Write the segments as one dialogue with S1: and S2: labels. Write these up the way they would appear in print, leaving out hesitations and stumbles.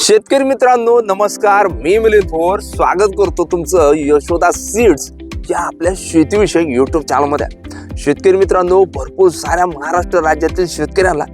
S1: शेतकरी मित्रांनो नमस्कार, मी मिलिंद थोर स्वागत करतो तुमचं यशोदा सीड्स या आपल्या शेतीविषयक युट्यूब चॅनलमध्ये। शेतकरी मित्रांनो, भरपूर साऱ्या महाराष्ट्र राज्यातील शेतकऱ्यांना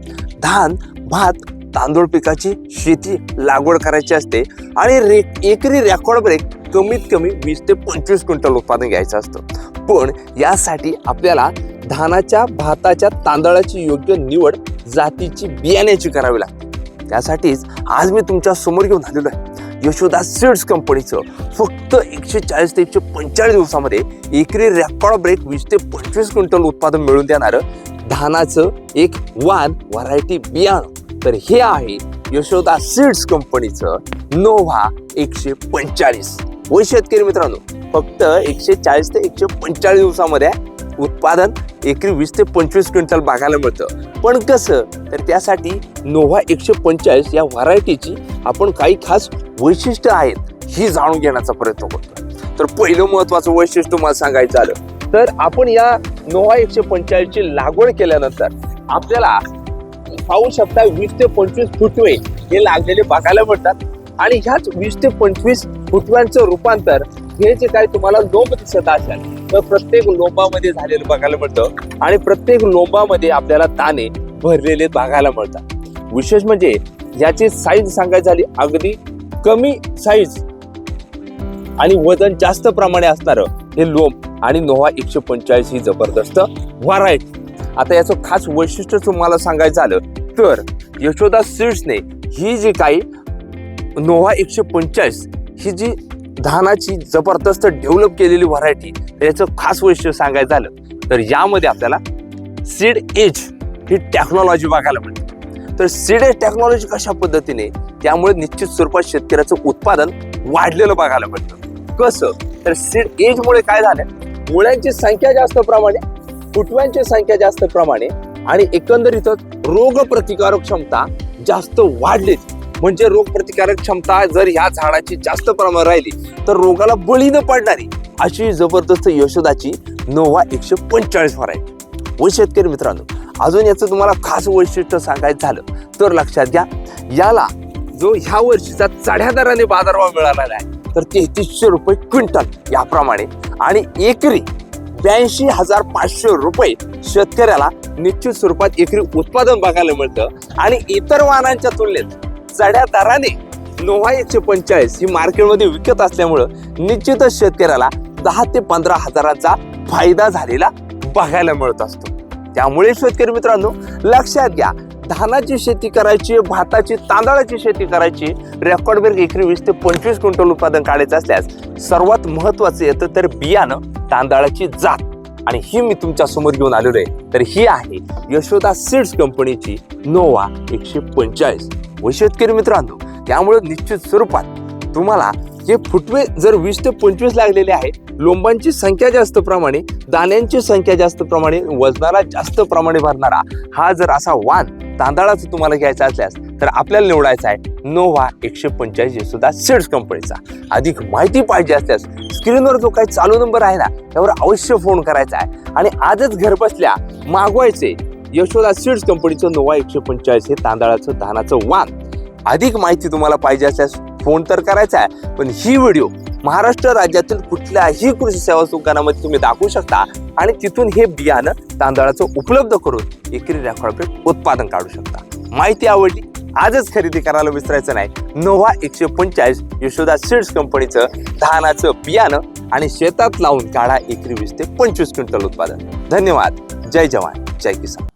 S1: धान, भात, तांदूळ पिकाची शेती लागवड करायची असते आणि एकरी रेकॉर्ड ब्रेक कमीत कमी 20 ते 25 क्विंटल उत्पादन घ्यायचं असतं। पण यासाठी आपल्याला धानाच्या, भाताच्या, तांदळाची योग्य निवड, जातीची, बियाण्याची करावी लागते। त्यासाठीच आज मी तुमच्या समोर घेऊन आलेलो आहे यशोदा सीड्स कंपनीचं फक्त 140 ते 145 दिवसामध्ये एकरी रेकॉर्ड ब्रेक 20 ते 25 क्विंटल उत्पादन मिळवून देणारं धानाचं एक वान व्हरायटी बियाणं। तर हे आहे यशोदा सीड्स कंपनीचं नोव्हा 145। व शेतकरी मित्रांनो, फक्त 140 ते 145 दिवसामध्ये उत्पादन एकरी 20 ते 25 क्विंटल बघायला मिळतं। पण कसं, तर त्यासाठी नोव्हा 145 या व्हरायटीची आपण काही खास वैशिष्ट्य आहेत ही जाणून घेण्याचा प्रयत्न करतो। तर पहिलं महत्वाचं वैशिष्ट्य मला सांगायचं झालं तर आपण या नोव्हा 145 ची लागवड केल्यानंतर आपल्याला पाहू शकता 20 ते 25 फुटवे हे लागलेले बघायला मिळतात आणि ह्याच 20 ते 25 फुटव्यांचं रूपांतर हे जे काही तुम्हाला लोंब दिसत असेल तर प्रत्येक लोंबामध्ये झालेलं बघायला मिळतं आणि प्रत्येक लोंबामध्ये आपल्याला दाणे भरलेले बघायला मिळतात। विशेष म्हणजे याची साईज सांगायची झाली अगदी कमी साईज आणि वजन जास्त प्रमाणे असणारं हे लोंब आणि नोव्हा 145 ही जबरदस्त व्हरायटी। आता याचं खास वैशिष्ट्य तुम्हाला सांगायचं झालं तर यशोदा सीड्सने ही जी काही नोव्हा 145 ही जी धानाची जबरदस्त डेव्हलप केलेली व्हरायटी, याचं खास वैशिष्ट्य सांगायचं झालं तर यामध्ये आपल्याला सीड एज ही टेक्नॉलॉजी बघायला मिळते। तर सीड एज टेक्नॉलॉजी कशा पद्धतीने, त्यामुळे निश्चित स्वरूपात शेतकऱ्याचं उत्पादन वाढलेलं बघायला मिळतं। कसं, तर सीड एज मुळे काय झालं, मुळ्यांची संख्या जास्त प्रमाणे, फुटव्यांची संख्या जास्त प्रमाणे आणि एकंदरीतच रोग प्रतिकारक क्षमता जास्त वाढली। म्हणजे रोग प्रतिकारक क्षमता जर ह्या झाडाची जास्त प्रमाणात राहिली तर रोगाला बळी न पडणारी अशी जबरदस्त यशोदाची नोव्हा 145 व्हरायटी। व शेतकरी मित्रांनो, अजून याचं तुम्हाला खास वैशिष्ट्य सांगायचं झालं तर लक्षात घ्या, याला जो ह्या वर्षीचा चढ्या दराने बाजारभाव मिळालेला आहे तर 3300 रुपये क्विंटल याप्रमाणे आणि एकरी 82,500 रुपये शेतकऱ्याला निश्चित स्वरूपात एकरी उत्पादन बघायला मिळतं। आणि इतर वाहनांच्या तुलनेत चढ्या दराने नोव्हा 145 ही मार्केटमध्ये विकत असल्यामुळं निश्चितच शेतकऱ्याला 10 ते 15 हजाराचा फायदा झालेला बघायला मिळत असतो। त्यामुळे शेतकरी मित्रांनो, लक्षात घ्या, धानाची शेती करायची, भाताची, तांदळाची शेती करायची, रेकॉर्ड ब्रेक एकरी 20 ते 25 क्विंटल उत्पादन काढायचं असल्यास सर्वात महत्वाचं येतं तर बियाणं, तांदळाची जात, आणि ही मी तुमच्या समोर घेऊन आलेलो आहे। तर ही आहे यशोदा सीड्स कंपनीची नोव्हा 145। व शेतकरी मित्रांनो, त्यामुळे निश्चित स्वरूपात तुम्हाला हे फुटवे जर 20 ते 25 लागलेले आहे, लोंबांची संख्या जास्त प्रमाणे, दाण्यांची संख्या जास्त प्रमाणे, वजनाला जास्त प्रमाणे भरणारा हा जर असा वाण तांदळाचा तुम्हाला घ्यायचा असल्यास तर आपल्याला निवडायचा आहे नोव्हा 145 यशोदा सीड्स कंपनीचा। अधिक माहिती पाहिजे असल्यास स्क्रीनवर जो काही चालू नंबर आहे ना त्यावर अवश्य फोन करायचा आहे आणि आजच घर बसल्या मागवायचे यशोदा सीड्स कंपनीचं नोव्हा 145 हे तांदळाचं धानाचं वाण। अधिक माहिती तुम्हाला पाहिजे असल्यास फोन तर करायचा आहे, पण ही व्हिडिओ महाराष्ट्र राज्यातील कुठल्याही कृषी सेवा दुकानामध्ये तुम्ही दाखवू शकता आणि तिथून हे बियाणं तांदळाचं उपलब्ध करून एकरी रेकॉर्ड ब्रेक उत्पादन काढू शकता। माहिती आवडली, आजच खरेदी करायला विसरायचं नाही नोव्हा 145 यशोदा सीड्स कंपनीचं धानाचं बियाणं आणि शेतात लावून काढा एकरी 20 ते 25 क्विंटल उत्पादन। धन्यवाद। जय जवान, जय किसान।